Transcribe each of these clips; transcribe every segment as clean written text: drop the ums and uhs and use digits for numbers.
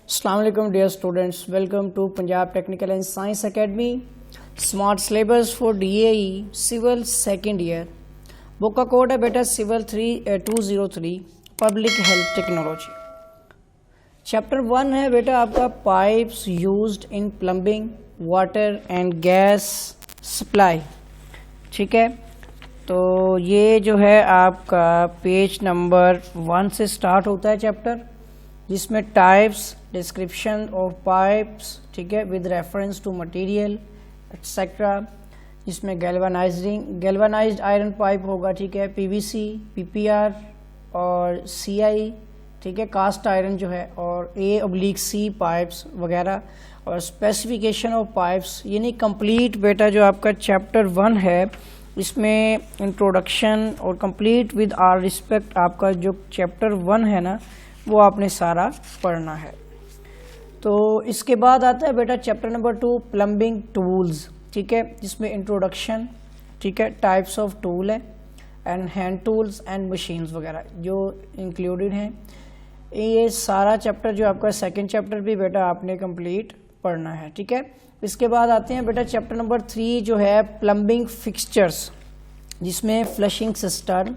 अस्सलाम वालेकुम dear students, welcome to Punjab technical and science academy. Smart syllabus for DAE civil second year. Book का code है बेटा civil 203 public health technology. Chapter 1 है बेटा आपका pipes used in plumbing water and gas supply. ठीक है, तो ये जो है आपका पेज नंबर 1 से स्टार्ट होता है चैप्टर, जिसमें टाइप्स, डिस्क्रिप्शन ऑफ पाइप्स, ठीक है, with reference to material etcetera, जिसमें गैल्वनाइज्ड आयरन पाइप होगा, ठीक है, पीवीसी, पीपीआर और सीआई, ठीक है, कास्ट आयरन जो है, और A/C पाइप्स वगैरह, और स्पेसिफिकेशन ऑफ पाइप्स। यानी कंप्लीट बेटा जो आपका चैप्टर 1 है, इसमें इंट्रोडक्शन और कंप्लीट विद आर रिस्पेक्ट आपका जो चैप्टर 1 है ना, वो आपने सारा पढ़ना है। तो इसके बाद आता है बेटा चैप्टर नंबर 2 प्लम्बिंग टूल्स, ठीक है, जिसमें इंट्रोडक्शन, ठीक है, टाइप्स ऑफ टूल है and hand tools and machines वगैरह जो इंक्लूडेड हैं। ये सारा चैप्टर जो आपका सेकंड चैप्टर भी बेटा आपने कंप्लीट पढ़ना है। ठीक है, इसके बाद आते हैं बेटा चैप्टर नंबर 3 जो है प्लम्बिंग फिक्सचर्स, जिसमें flushing cistern,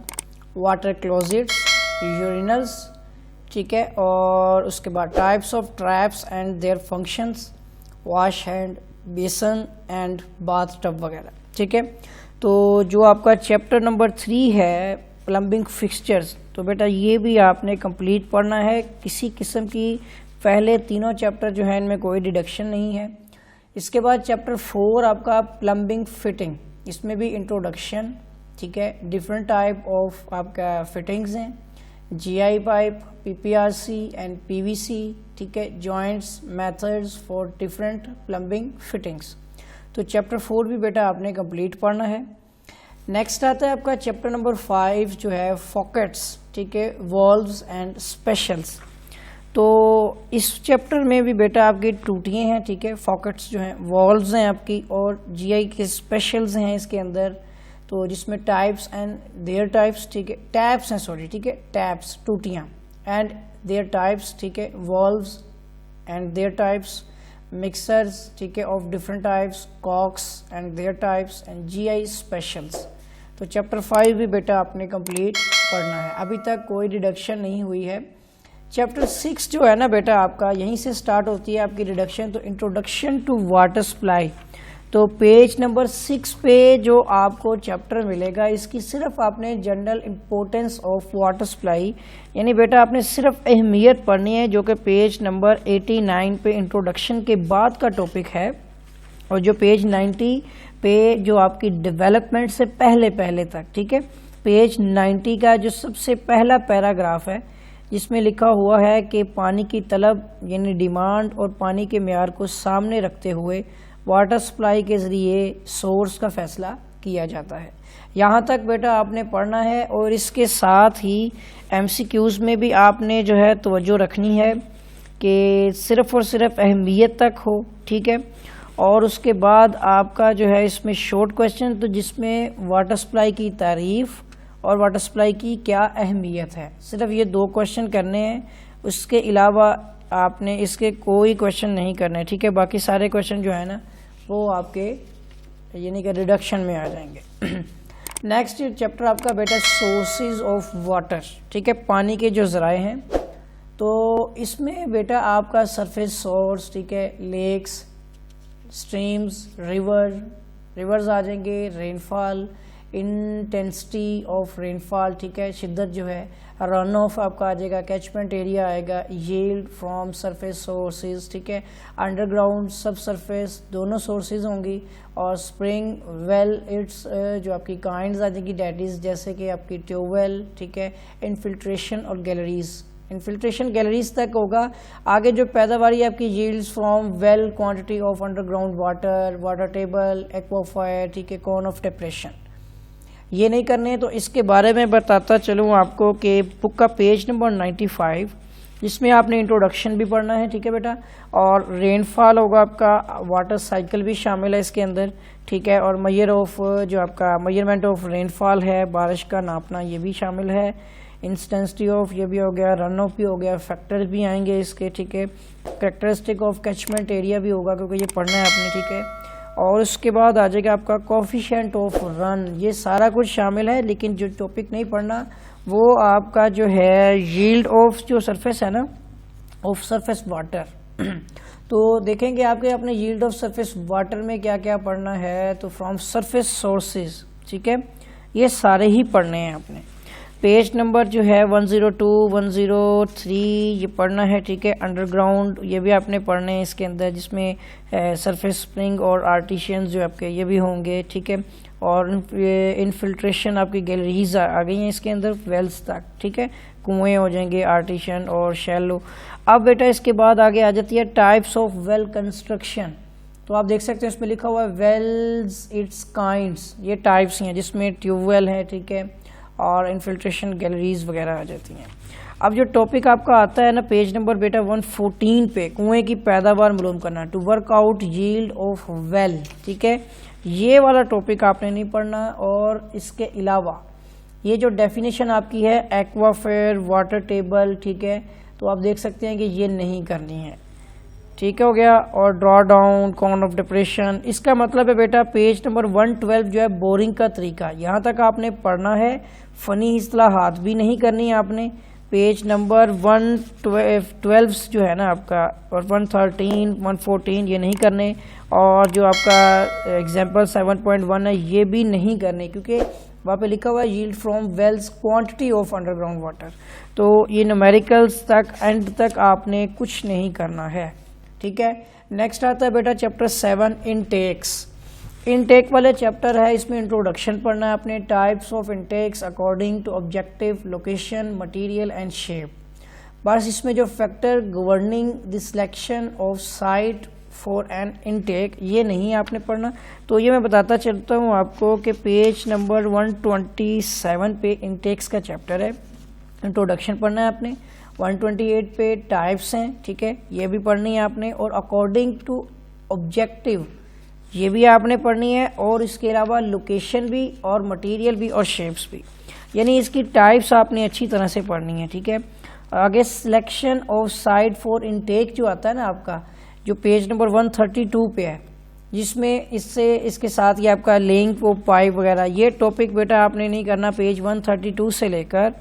water closets, urinals, ठीक है, और उसके बाद types of traps and their functions, wash hand, बेसन एंड बाथ टब वगैरह। ठीक है, तो जो आपका चैप्टर नंबर 3 है प्लम्बिंग फिक्सचर्स, तो बेटा ये भी आपने कंप्लीट पढ़ना है। किसी किस्म की पहले तीनों चैप्टर जो है इनमें कोई डिडक्शन नहीं है। इसके बाद चैप्टर 4 आपका प्लम्बिंग फिटिंग, इसमें भी इंट्रोडक्शन, ठीक है, डिफरेंट टाइप ऑफ आपका फिटिंग्स हैं, GI pipe, PPRC and PVC, ठीक है, joints, methods for different plumbing fittings. तो चैप्टर 4 भी बेटा आपने कंप्लीट पढ़ना है। नेक्स्ट आता है आपका चैप्टर नंबर 5 जो है फॉकेट्स, ठीक है, वॉल्व्स एंड स्पेशल्स। तो इस चैप्टर में भी बेटा आपकी टूटियाँ हैं, ठीक है, फॉकेट्स जो हैं, वॉल्व्स हैं आपकी, और GI के स्पेशल्स हैं इसके अंदर, तो जिसमें टाइप्स एंड देयर टाइप्स, ठीक है, टैप्स हैं, सॉरी, ठीक है, टैप्स टूटियाँ एंड देयर टाइप्स, ठीक है, valves and their types, mixers, ठीक है, of different types, cocks and their types and GI specials. तो चैप्टर 5 भी बेटा आपने कंप्लीट पढ़ना है, अभी तक कोई डिडक्शन नहीं हुई है। चैप्टर 6 जो है ना बेटा आपका, यहीं से स्टार्ट होती है आपकी डिडक्शन। तो इंट्रोडक्शन टू वाटर सप्लाई, तो पेज नंबर 6 पे जो आपको चैप्टर मिलेगा, इसकी सिर्फ आपने general importance of water supply, यानी बेटा आपने सिर्फ अहमियत पढ़नी है, जो कि पेज नंबर 89 पे इंट्रोडक्शन के बाद का टॉपिक है, और जो पेज 90 पे जो आपकी डेवलपमेंट से पहले तक, ठीक है, पेज 90 का जो सबसे पहला पैराग्राफ है, जिसमें लिखा हुआ है कि पानी की तलब यानी डिमांड और पानी के मेयार को सामने रखते हुए वाटर सप्लाई के ज़रिए सोर्स का फैसला किया जाता है। यहाँ तक बेटा आपने पढ़ना है, और इसके साथ ही MCQs में भी आपने जो है तवज्जो रखनी है कि सिर्फ़ और सिर्फ अहमियत तक हो, ठीक है, और उसके बाद आपका जो है इसमें शॉर्ट क्वेश्चन, तो जिसमें वाटर सप्लाई की तारीफ़ और वाटर सप्लाई की क्या अहमियत है, सिर्फ ये 2 क्वेश्चन करने हैं। उसके अलावा आपने इसके कोई क्वेश्चन नहीं करने, ठीक है, बाकी सारे क्वेश्चन जो है ना वो आपके यानी कि रिडक्शन में आ जाएंगे। नेक्स्ट चैप्टर आपका बेटा सोर्सेज ऑफ वाटर, ठीक है, पानी के जो ज़राए हैं, तो इसमें बेटा आपका सरफेस सोर्स, ठीक है, लेक्स, स्ट्रीम्स, रिवर्स आ जाएंगे, रेनफॉल, इंटेंसिटी ऑफ रेनफॉल, ठीक है, शिद्दत जो है, रन ऑफ आपका आ जाएगा, कैचमेंट एरिया आएगा, यील्ड फ्रॉम सरफेस सोर्सेज, ठीक है, अंडरग्राउंड, सब सरफेस, दोनों सोर्सेज होंगी, और स्प्रिंग वेल इट्स जो आपकी काइंड्स आ जाएगी, डैट इज़ जैसे कि आपकी ट्यूबवेल, ठीक है, इनफिल्ट्रेशन और गैलरीज, इनफिल्ट्रेशन गैलरीज तक होगा। आगे जो पैदावारी आपकी yields from well, quantity of underground water, water table, aquifer, ठीक है, कॉन ऑफ डेप्रेशन, ये नहीं करने। तो इसके बारे में बताता चलूँ आपको कि बुक का पेज नंबर 95, जिसमें आपने इंट्रोडक्शन भी पढ़ना है, ठीक है बेटा, और रेनफॉल होगा आपका, वाटर साइकिल भी शामिल है इसके अंदर, ठीक है, और जो आपका मेजरमेंट ऑफ रेनफॉल है, बारिश का नापना, ये भी शामिल है। इंटेंसिटी ऑफ ये भी हो गया, रन ऑफ भी हो गया, फैक्टर्स भी आएंगे इसके, ठीक है, कैरेक्टरिस्टिक ऑफ कैचमेंट एरिया भी होगा क्योंकि ये पढ़ना है आपने, ठीक है। और उसके बाद आ जाएगा आपका कोफिशिएंट ऑफ रन, ये सारा कुछ शामिल है, लेकिन जो टॉपिक नहीं पढ़ना वो आपका जो है यील्ड ऑफ जो सरफेस है ना, ऑफ सरफेस वाटर तो देखेंगे आपके अपने यील्ड ऑफ सरफेस वाटर में क्या क्या पढ़ना है। तो फ्रॉम सरफेस सोर्सेज, ठीक है, ये सारे ही पढ़ने हैं आपने। पेज नंबर जो है 102, 103 ये पढ़ना है, ठीक है। अंडरग्राउंड ये भी आपने पढ़ने हैं इसके अंदर, जिसमें सरफेस स्प्रिंग और आर्टिशियंस जो आपके ये भी होंगे, ठीक है। और इनफिल्ट्रेशन आपकी गैलरीज आ गई हैं इसके अंदर वेल्स तक, ठीक है, कुएं हो जाएंगे आर्टिशियन और शैलो। अब बेटा इसके बाद आगे आ जाती है टाइप्स ऑफ वेल कंस्ट्रक्शन। तो आप देख सकते हैं इसमें लिखा हुआ है वेल्स इट्स काइंड्स, ये टाइप्स हैं जिसमें ट्यूबवेल है, ठीक है, और इनफिल्ट्रेशन गैलरीज वगैरह आ जाती हैं। अब जो टॉपिक आपका आता है ना पेज नंबर बेटा 114 पे, कुएं की पैदावार मालूम करना, to work out yield of well, ठीक है, ये वाला टॉपिक आपने नहीं पढ़ना। और इसके अलावा ये जो डेफिनेशन आपकी है एक्वाफेयर वाटर टेबल, ठीक है, तो आप देख सकते हैं कि ये नहीं करनी है, ठीक हो गया। और draw down cone of depression, इसका मतलब है बेटा पेज नंबर 112 जो है बोरिंग का तरीका, यहाँ तक आपने पढ़ना है। फनी इस्तेलाहात भी नहीं करनी है आपने। पेज नंबर 112 जो है ना आपका, और 113, 114 ये नहीं करने। और जो आपका एग्जाम्पल 7.1 है ये भी नहीं करने, क्योंकि वहाँ पे लिखा हुआ है yield from wells quantity of underground water, तो ये न्यूमेरिकल्स तक एंड तक आपने कुछ नहीं करना है, ठीक है। नेक्स्ट आता है बेटा चैप्टर 7 इनटेक्स। इनटेक वाले चैप्टर है, इसमें इंट्रोडक्शन पढ़ना है आपने, types of intakes according to objective, location, material and shape. बस इसमें जो factor governing the selection of site for an intake ये नहीं आपने पढ़ना। तो ये मैं बताता चलता हूँ आपको कि पेज नंबर 127 पे इनटेक्स का चैप्टर है, इंट्रोडक्शन पढ़ना है आपने। 128 पे टाइप्स हैं, ठीक है, ये भी पढ़नी है आपने। और अकॉर्डिंग टू ऑब्जेक्टिव ये भी आपने पढ़नी है, और इसके अलावा लोकेशन भी और मटेरियल भी और शेप्स भी, यानी इसकी टाइप्स आपने अच्छी तरह से पढ़नी है, ठीक है। आगे selection of site for intake जो आता है ना आपका, जो पेज नंबर 132 पे है, जिसमें इसके साथ ये आपका लिंक वो पाइप वगैरह, ये टॉपिक बेटा आपने नहीं करना। पेज 132 से लेकर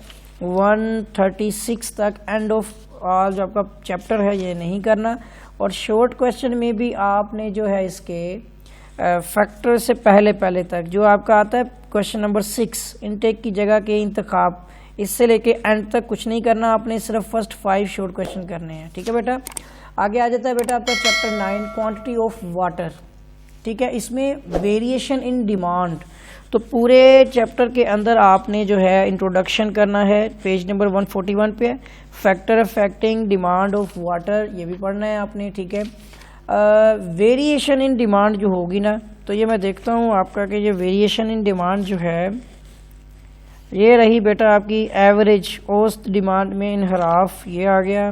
136 तक एंड ऑफ ऑल जो आपका चैप्टर है ये नहीं करना। और शॉर्ट क्वेश्चन में भी आपने जो है इसके फैक्टर से पहले तक जो आपका आता है क्वेश्चन नंबर 6 इनटेक की जगह के इंतखाब, इससे लेके एंड तक कुछ नहीं करना आपने, सिर्फ फर्स्ट 5 शॉर्ट क्वेश्चन करने हैं, ठीक है बेटा। आगे आ जाता है बेटा आपका चैप्टर 9 क्वांटिटी ऑफ वाटर, ठीक है, इसमें वेरिएशन इन डिमांड। तो पूरे चैप्टर के अंदर आपने जो है इंट्रोडक्शन करना है, पेज नंबर 141 पे है, factor affecting demand of water ये भी पढ़ना है आपने, ठीक है। वेरिएशन इन डिमांड जो होगी ना, तो ये मैं देखता हूँ आपका कि ये वेरिएशन इन डिमांड जो है ये रही बेटा आपकी एवरेज औसत डिमांड में इनहराफ ये आ गया,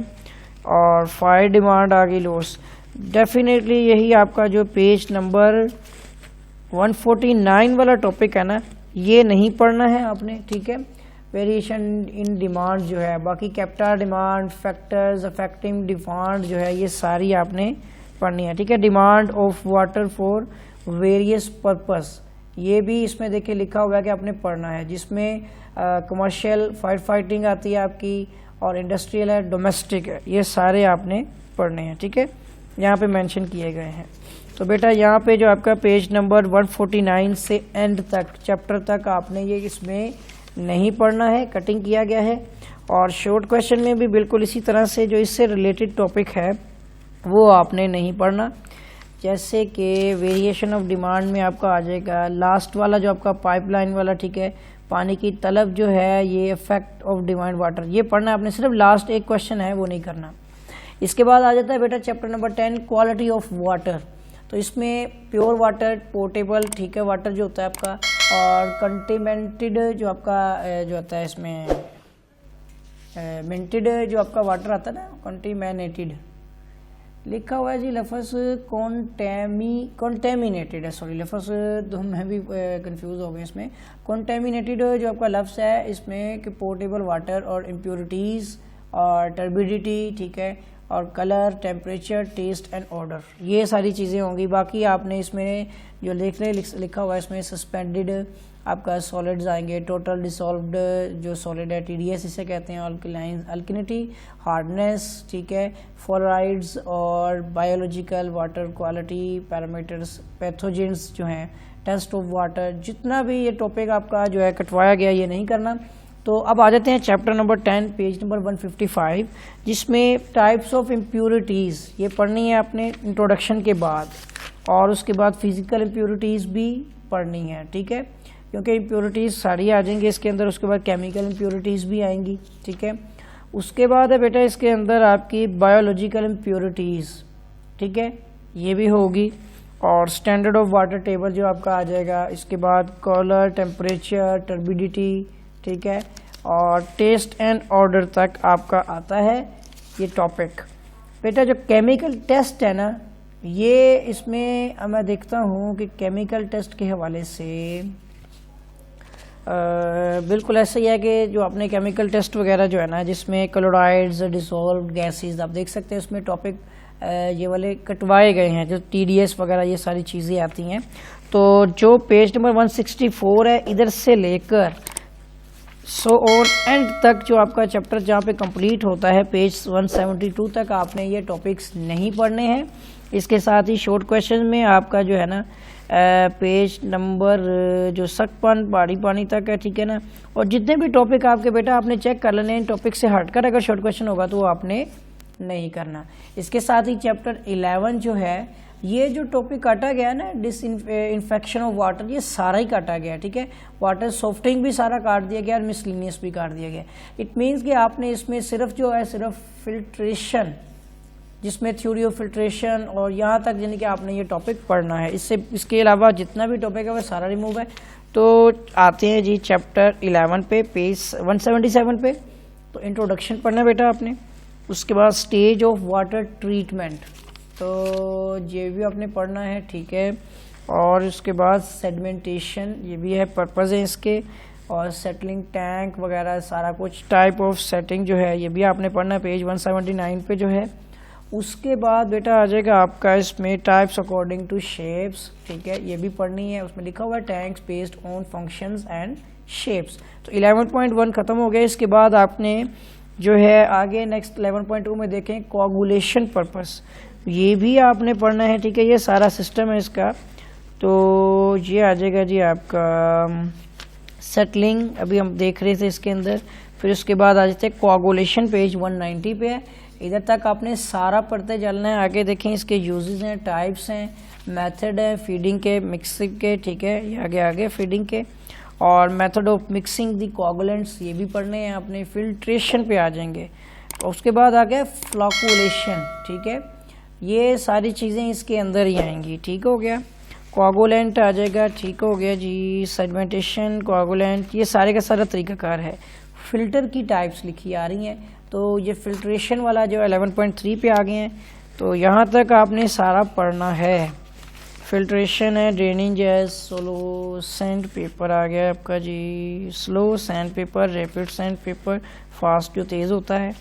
और फायर डिमांड आ गई लॉस। डेफिनेटली यही आपका जो पेज नंबर 149 वाला टॉपिक है ना ये नहीं पढ़ना है आपने, ठीक है। वेरिएशन इन डिमांड जो है, बाकी capital demand, factors affecting demand जो है ये सारी आपने पढ़नी है, ठीक है। Demand of water for various purpose ये भी इसमें देखिए लिखा हुआ है कि आपने पढ़ना है, जिसमें कमर्शियल फायर फाइटिंग आती है आपकी, और इंडस्ट्रियल है, डोमेस्टिक है, ये सारे आपने पढ़ने हैं, ठीक है, यहाँ पे मेंशन किए गए हैं। तो बेटा यहाँ पे जो आपका पेज नंबर 149 से एंड तक चैप्टर तक आपने ये इसमें नहीं पढ़ना है, कटिंग किया गया है। और शॉर्ट क्वेश्चन में भी बिल्कुल इसी तरह से जो इससे रिलेटेड टॉपिक है वो आपने नहीं पढ़ना, जैसे कि वेरिएशन ऑफ डिमांड में आपका आ जाएगा लास्ट वाला जो आपका पाइपलाइन वाला, ठीक है, पानी की तलब जो है ये इफेक्ट ऑफ डिमांड वाटर ये पढ़ना है आपने, सिर्फ लास्ट एक क्वेश्चन है वो नहीं करना। इसके बाद आ जाता है बेटा chapter number 10 quality of water. तो इसमें प्योर वाटर, पोर्टेबल, ठीक है, वाटर जो होता है आपका, और कंटेमिनेटेड जो आपका जो होता है इसमें मिंटेड जो आपका वाटर आता है ना, कंटेमिनेटेड, लिखा हुआ है जी लफ्ज़ कॉन्टेमिनेटेड है, सॉरी लफ्ज़ तो मैं भी कंफ्यूज हो गया इसमें। कॉन्टेमिनेटेड जो आपका लफ्ज़ है इसमें कि पोर्टेबल वाटर और इम्प्योरिटीज़ और टर्बिडिटी, ठीक है, और colour, temperature, taste and order, ये सारी चीज़ें होंगी। बाकी आपने इसमें जो लिखा हुआ है इसमें सस्पेंडेड आपका सॉलिड्स आएंगे, टोटल डिसॉल्व्ड जो सॉलिड है TDS इसे कहते हैं, अल्कलाइन अल्कलिनिटी, हार्डनेस, ठीक है, फ्लोराइड्स और biological water quality parameters, pathogens जो हैं, टेस्ट ऑफ वाटर, जितना भी ये टॉपिक आपका जो है कटवाया गया ये नहीं करना। तो अब आ जाते हैं चैप्टर नंबर 10 पेज नंबर 155, जिसमें टाइप्स ऑफ इम्प्योरिटीज़ ये पढ़नी है आपने इंट्रोडक्शन के बाद, और उसके बाद फिजिकल इम्प्योरिटीज़ भी पढ़नी है, ठीक है, क्योंकि इम्प्योरिटीज़ सारी आ जाएंगी इसके अंदर। उसके बाद केमिकल इम्प्योरिटीज़ भी आएंगी, ठीक है। उसके बाद है बेटा इसके अंदर आपकी बायोलॉजिकल इम्प्योरिटीज़, ठीक है, ये भी होगी, और स्टैंडर्ड ऑफ वाटर टेबल जो आपका आ जाएगा। इसके बाद कलर, टेम्परेचर, टर्बिडिटी, ठीक है, और टेस्ट एंड ऑर्डर तक आपका आता है ये टॉपिक। बेटा जो केमिकल टेस्ट है ना, ये इसमें मैं देखता हूँ कि केमिकल टेस्ट के हवाले से बिल्कुल ऐसा ही है कि जो आपने केमिकल टेस्ट वगैरह जो है ना, जिसमें क्लोराइड्स, डिसॉल्व्ड गैसेस, आप देख सकते हैं उसमें टॉपिक ये वाले कटवाए गए हैं, जो TDS वगैरह ये सारी चीज़ें आती हैं। तो जो पेज नंबर 164 है इधर से लेकर सो ऑन एंड तक जो आपका चैप्टर जहाँ पे कंप्लीट होता है पेज 172 तक आपने ये टॉपिक्स नहीं पढ़ने हैं। इसके साथ ही शॉर्ट क्वेश्चन में आपका जो है ना पेज नंबर जो सकपन पहाड़ी पानी तक है, ठीक है ना, और जितने भी टॉपिक आपके बेटा आपने चेक कर लेने, इन टॉपिक से हटकर अगर शॉर्ट क्वेश्चन होगा तो वो आपने नहीं करना। इसके साथ ही चैप्टर 11 जो है, ये जो टॉपिक काटा गया है ना, डिसइंफेक्शन ऑफ वाटर, ये सारा ही काटा गया, ठीक है। वाटर सॉफ्टिंग भी सारा काट दिया गया और मिसलिनियस भी काट दिया गया। इट मीन्स कि आपने इसमें सिर्फ जो है सिर्फ फिल्ट्रेशन, जिसमें थ्योरी ऑफ फिल्ट्रेशन और यहाँ तक यानी कि आपने ये टॉपिक पढ़ना है। इसके अलावा जितना भी टॉपिक है वो सारा रिमूव है। तो आते हैं जी चैप्टर 11 पे, पेज 177 पे। तो इंट्रोडक्शन पढ़ना है बेटा आपने। उसके बाद स्टेज ऑफ वाटर ट्रीटमेंट, तो ये भी आपने पढ़ना है, ठीक है। और उसके बाद सेडिमेंटेशन, ये भी है, पर्पज़ है इसके, और सेटलिंग टैंक वगैरह सारा कुछ, टाइप ऑफ सेटिंग जो है ये भी आपने पढ़ना है, पेज 179 पे जो है। उसके बाद बेटा आ जाएगा आपका इसमें टाइप्स अकॉर्डिंग टू शेप्स, ठीक है, ये भी पढ़नी है। उसमें लिखा हुआ है tanks based on functions and shapes. तो 11.1 ख़त्म हो गया। इसके बाद आपने जो है आगे नेक्स्ट 11.2 में देखें कोआगुलेशन पर्पस, ये भी आपने पढ़ना है, ठीक है। ये सारा सिस्टम है इसका। तो ये आ जाएगा जी आपका सेटलिंग, अभी हम देख रहे थे इसके अंदर। फिर उसके बाद आ जाते हैं कोआगुलेशन, पेज 190 पे है। इधर तक आपने सारा पढ़ते चलना है। आगे देखें इसके यूजेस हैं, टाइप्स हैं, मेथड है फीडिंग के, मिक्सिंग के, ठीक है, ये आगे फीडिंग के, और मेथड ऑफ मिक्सिंग दी कोआगुलेंट्स, ये भी पढ़ने हैं आपने। फिल्ट्रेशन पे आ जाएंगे। और उसके बाद आ गया फ्लॉकुलेशन, ठीक है, ये सारी चीज़ें इसके अंदर ही आएंगी, ठीक हो गया। कोआगुलेंट आ जाएगा, ठीक हो गया जी। सेडिमेंटेशन, कोआगुलेंट, ये सारे का सारा तरीकाकार है। फिल्टर की टाइप्स लिखी आ रही हैं। तो ये फिल्ट्रेशन वाला जो 11.3 पे आ गए हैं। तो यहाँ तक आपने सारा पढ़ना है। फिल्ट्रेशन है, ड्रेनिंग है, स्लो सैंड पेपर आ गया आपका जी, slow sand paper, rapid sand paper, fast जो तेज़ होता है।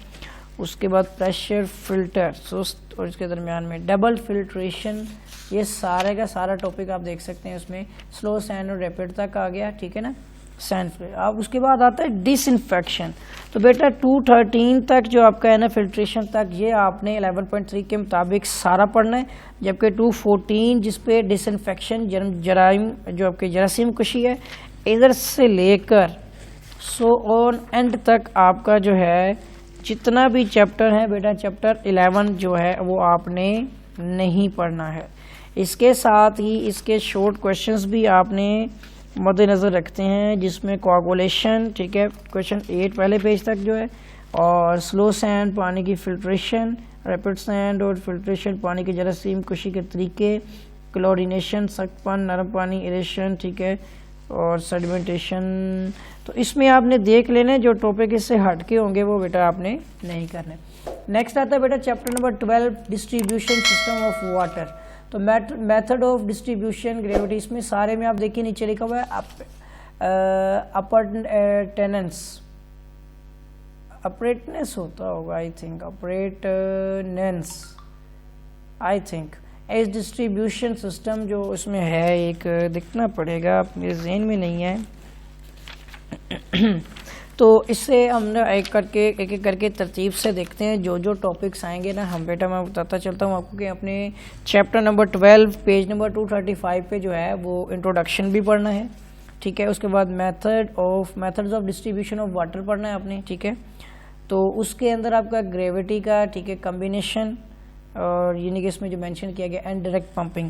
उसके बाद प्रेशर फिल्टर, सुस्त, और इसके दरमियान में डबल फिल्ट्रेशन, ये सारे का सारा टॉपिक आप देख सकते हैं उसमें। स्लो सैंड और रैपिड तक आ गया, ठीक है ना, सैंड। अब उसके बाद आता है डिसइंफेक्शन। तो बेटा 213 तक जो आपका है ना फिल्ट्रेशन तक, ये आपने 11.3 के मुताबिक सारा पढ़ना है। जबकि 214 जिसपे डिसइंफेक्शन, जराइम जो आपके जरासीम कशी है, इधर से लेकर सो ऑन एंड तक आपका जो है जितना भी चैप्टर है बेटा, चैप्टर 11 जो है वो आपने नहीं पढ़ना है। इसके साथ ही इसके शॉर्ट क्वेश्चंस भी आपने मद्देनज़र रखते हैं, जिसमें कोआगुलेशन, ठीक है, क्वेश्चन 8 पहले पेज तक जो है, और स्लो सैंड, पानी की फिल्ट्रेशन, रैपिड सैंड और फिल्ट्रेशन, पानी के जरासीम कशी के तरीके, क्लोरिनेशन, सख्तपन, नरम पानी, एरेशन, ठीक है, और सेडिमेंटेशन। तो इसमें आपने देख लेने, जो टॉपिक इससे हट के होंगे वो बेटा आपने नहीं करने। नेक्स्ट आता है बेटा chapter number 12 distribution system of water. तो मेथड ऑफ डिस्ट्रीब्यूशन ग्रेविटी, इसमें सारे में आप देखिए नीचे लिखा हुआ है अपरेटनेस होता होगा, I think appurtenance, I think as distribution system जो इसमें है, एक देखना पड़ेगा, मेरे जहन में नहीं है। तो इससे हम एक एक करके तरतीब से देखते हैं जो जो टॉपिक्स आएंगे ना हम बेटा, मैं बताता चलता हूँ आपको कि अपने चैप्टर नंबर 12 पेज नंबर 235 पे जो है वो इंट्रोडक्शन भी पढ़ना है, ठीक है। उसके बाद methods of distribution of water पढ़ना है आपने, ठीक है। तो उसके अंदर आपका ग्रेविटी का, ठीक है, कम्बिनेशन और यानी कि इसमें जो मेंशन किया गया एंड डायरेक्ट पंपिंग,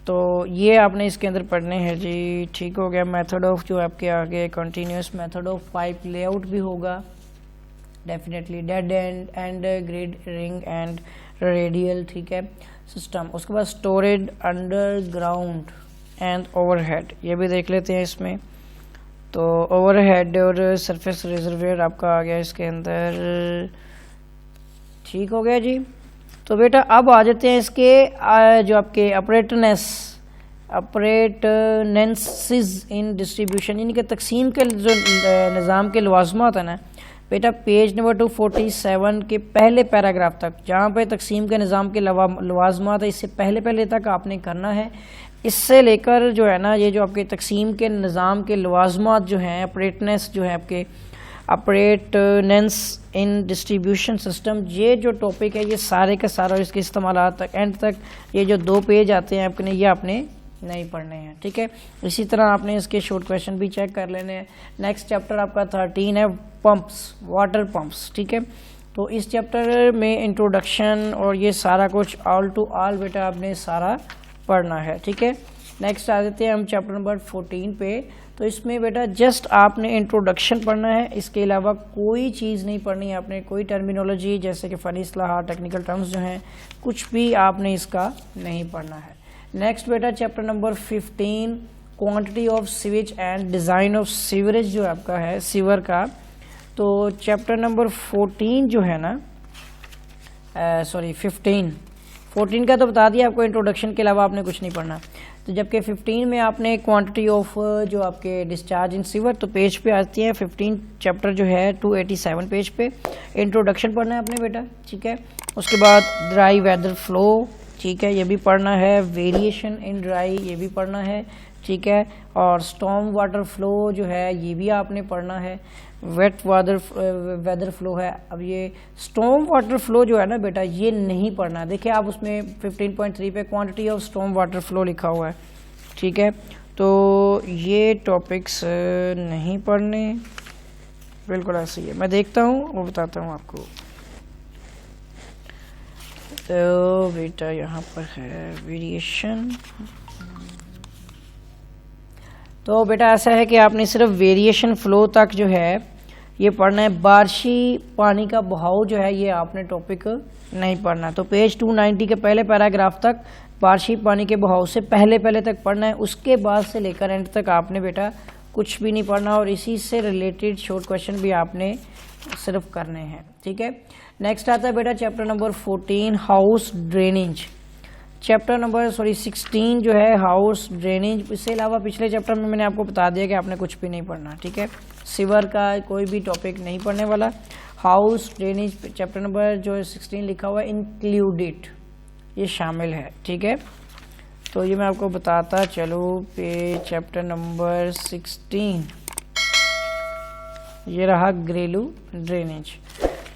तो ये आपने इसके अंदर पढ़ने हैं जी, ठीक हो गया। मेथड ऑफ जो आपके आगे continuous method of pipe layout भी होगा definitely, dead and grid ring and radial, ठीक है, सिस्टम। उसके बाद स्टोरेज अंडरग्राउंड एंड ओवरहेड, ये भी देख लेते हैं इसमें। तो ओवरहेड और सरफेस रिजर्वियर आपका आ गया इसके अंदर, ठीक हो गया जी। तो बेटा अब आ जाते हैं इसके जो आपके अपरेटनेंसेस इन डिस्ट्रीब्यूशन, यानी कि तकसीम के जो निज़ाम के लवाज़मात है ना बेटा, पेज नंबर 247 के पहले पैराग्राफ तक, जहाँ पे तकसीम के निज़ाम के लवाज़मात है, इससे पहले तक आपने करना है। इससे लेकर जो है ना, ये जो आपके तकसीम के निज़ाम के लवाज़मात जो हैं, अपरेटनेस जो है आपके अपरेटनेंस इन डिस्ट्रीब्यूशन सिस्टम, ये जो टॉपिक है ये सारे का सारा इसके इस्तेमाल तक एंड तक ये जो 2 पेज आते हैं आपने, ये आपने नहीं पढ़ने हैं, ठीक है। इसी तरह आपने इसके शॉर्ट क्वेश्चन भी चेक कर लेने हैं। नेक्स्ट चैप्टर आपका 13 है पंप्स, वाटर पंप्स, ठीक है। तो इस चैप्टर में इंट्रोडक्शन और ये सारा कुछ ऑल टू ऑल बेटा आपने सारा पढ़ना है, ठीक है। नेक्स्ट आ जाते हैं हम चैप्टर नंबर 14 पे। तो इसमें बेटा जस्ट आपने इंट्रोडक्शन पढ़ना है, इसके अलावा कोई चीज़ नहीं पढ़नी है आपने, कोई टर्मिनोलॉजी जैसे कि फ़नी इस्लाहात, टेक्निकल टर्म्स जो हैं, कुछ भी आपने इसका नहीं पढ़ना है। नेक्स्ट बेटा chapter number 15 quantity of sewage and design of sewerage जो आपका है सीवर का। तो चैप्टर नंबर 14 जो है ना, 14 का तो बता दिया आपको, इंट्रोडक्शन के अलावा आपने कुछ नहीं पढ़ना। तो जबकि 15 में आपने क्वांटिटी ऑफ जो आपके डिस्चार्ज इन सीवर, तो पेज पे आती है 15 चैप्टर जो है 287 पेज पे इंट्रोडक्शन पढ़ना है आपने बेटा, ठीक है। उसके बाद ड्राई वेदर फ्लो, ठीक है, ये भी पढ़ना है। वेरिएशन इन ड्राई, ये भी पढ़ना है, ठीक है। और स्टॉर्म वाटर फ्लो जो है ये भी आपने पढ़ना है। वेट वेदर फ्लो है। अब ये स्टॉर्म वाटर फ्लो जो है ना बेटा, ये नहीं पढ़ना। देखिए आप उसमें 15.3 पे quantity of storm water flow लिखा हुआ है, ठीक है। तो ये टॉपिक्स नहीं पढ़ने, बिल्कुल ऐसे ही है। मैं देखता हूँ वो बताता हूँ आपको। तो बेटा यहाँ पर है वेरिएशन। तो बेटा ऐसा है कि आपने सिर्फ वेरिएशन फ्लो तक जो है ये पढ़ना है। बारिशी पानी का बहाव जो है ये आपने टॉपिक नहीं पढ़ना। तो पेज 290 के पहले पैराग्राफ तक बारिशी पानी के बहाव से पहले तक पढ़ना है। उसके बाद से लेकर एंड तक आपने बेटा कुछ भी नहीं पढ़ना, और इसी से रिलेटेड शॉर्ट क्वेश्चन भी आपने सिर्फ करने हैं, ठीक है। नेक्स्ट आता है बेटा chapter number 14 house drainage. Chapter number 16 जो है हाउस ड्रेनेज। इसके अलावा पिछले चैप्टर में मैंने आपको बता दिया कि आपने कुछ भी नहीं पढ़ना, ठीक है। सीवर का कोई भी टॉपिक नहीं पढ़ने वाला। हाउस ड्रेनेज चैप्टर नंबर जो 16 लिखा हुआ है इंक्लूडेड, ये शामिल है, ठीक है। तो ये मैं आपको बताता चलो। पे चैप्टर नंबर 16 ये रहा घरेलू ड्रेनेज।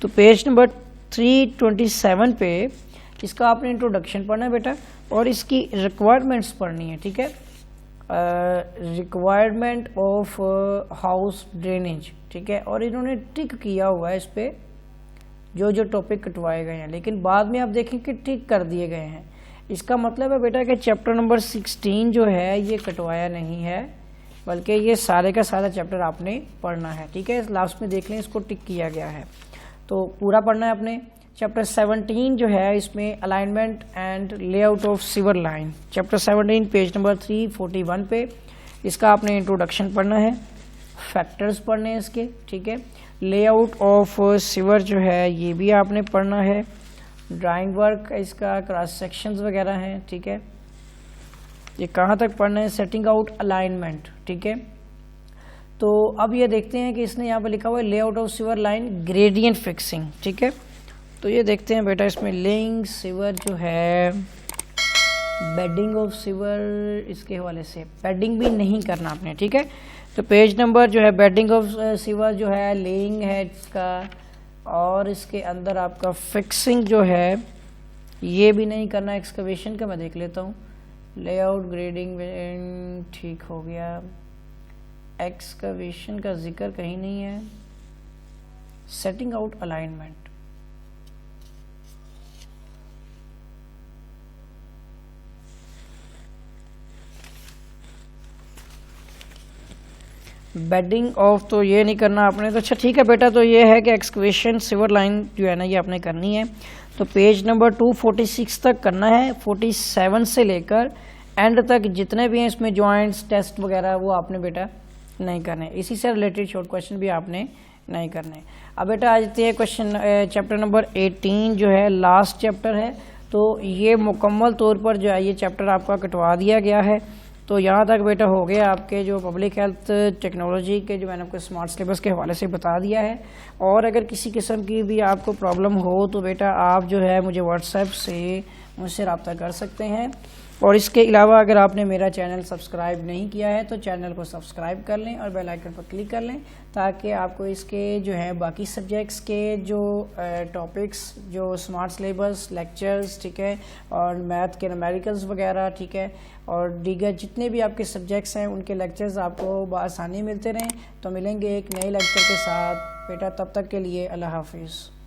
तो पेज नंबर 327 पे इसका आपने इंट्रोडक्शन पढ़ना है बेटा, और इसकी रिक्वायरमेंट्स पढ़नी है, ठीक है। रिक्वायरमेंट ऑफ हाउस ड्रेनेज, ठीक है। और इन्होंने टिक किया हुआ है इस पे जो जो टॉपिक कटवाए गए हैं, लेकिन बाद में आप देखें कि टिक कर दिए गए हैं। इसका मतलब है बेटा कि चैप्टर नंबर 16 जो है ये कटवाया नहीं है, बल्कि ये सारे का सारा चैप्टर आपने पढ़ना है, ठीक है। लास्ट में देख लें इसको टिक किया गया है, तो पूरा पढ़ना है आपने। चैप्टर 17 जो है इसमें alignment and layout of sewer line, chapter 17 page number 341 पे इसका आपने इंट्रोडक्शन पढ़ना है। फैक्टर्स पढ़ने हैं इसके, ठीक है। लेआउट ऑफ सीवर जो है ये भी आपने पढ़ना है, ड्राइंग वर्क इसका, क्रॉस सेक्शंस वगैरह हैं, ठीक है। ये कहाँ तक पढ़ना है, सेटिंग आउट अलाइनमेंट, ठीक है। तो अब ये देखते हैं कि इसने यहाँ पर लिखा हुआ है layout of sewer line gradient fixing, ठीक है। तो ये देखते हैं बेटा, इसमें लेइंग सीवर जो है, बेडिंग ऑफ सीवर, इसके हवाले से बेडिंग भी नहीं करना आपने, ठीक है। तो पेज नंबर जो है बेडिंग ऑफ सीवर जो है, लेइंग है इसका, और इसके अंदर आपका फिक्सिंग जो है ये भी नहीं करना। एक्सकवेशन का मैं देख लेता हूँ, लेआउट ग्रेडिंग ठीक हो गया, एक्सकवेशन का जिक्र कहीं नहीं है, setting out alignment, bedding of तो ये नहीं करना आपने। तो अच्छा ठीक है बेटा, तो ये है कि एक्सकवेशन सीवर लाइन जो है ना ये आपने करनी है। तो पेज नंबर 246 तक करना है, 47 से लेकर एंड तक जितने भी हैं इसमें जॉइंट्स टेस्ट वगैरह वो आपने बेटा नहीं करने, इसी से रिलेटेड शॉर्ट क्वेश्चन भी आपने नहीं करने। अब बेटा आ जाते हैं क्वेश्चन चैप्टर नंबर 18 जो है लास्ट चैप्टर है। तो ये मुकम्मल तौर पर जो है ये चैप्टर आपका कटवा दिया गया है। तो यहाँ तक बेटा हो गया आपके जो पब्लिक हेल्थ टेक्नोलॉजी के जो मैंने आपको स्मार्ट सिलेबस के हवाले से बता दिया है। और अगर किसी किस्म की भी आपको प्रॉब्लम हो तो बेटा आप जो है मुझे व्हाट्सएप से मुझसे रब्ता कर सकते हैं। और इसके अलावा अगर आपने मेरा चैनल सब्सक्राइब नहीं किया है तो चैनल को सब्सक्राइब कर लें और बेल आइकन पर क्लिक कर लें, ताकि आपको इसके जो है बाकी सब्जेक्ट्स के जो टॉपिक्स, जो स्मार्ट सिलेबस लेक्चर्स, ठीक है, और मैथ के न्यूमेरिकल्स वगैरह, ठीक है, और दीगर जितने भी आपके सब्जेक्ट्स हैं उनके लेक्चर्स आपको बआसानी मिलते रहें। तो मिलेंगे एक नए लेक्चर के साथ बेटा, तब तक के लिए अल्लाह हाफिज़।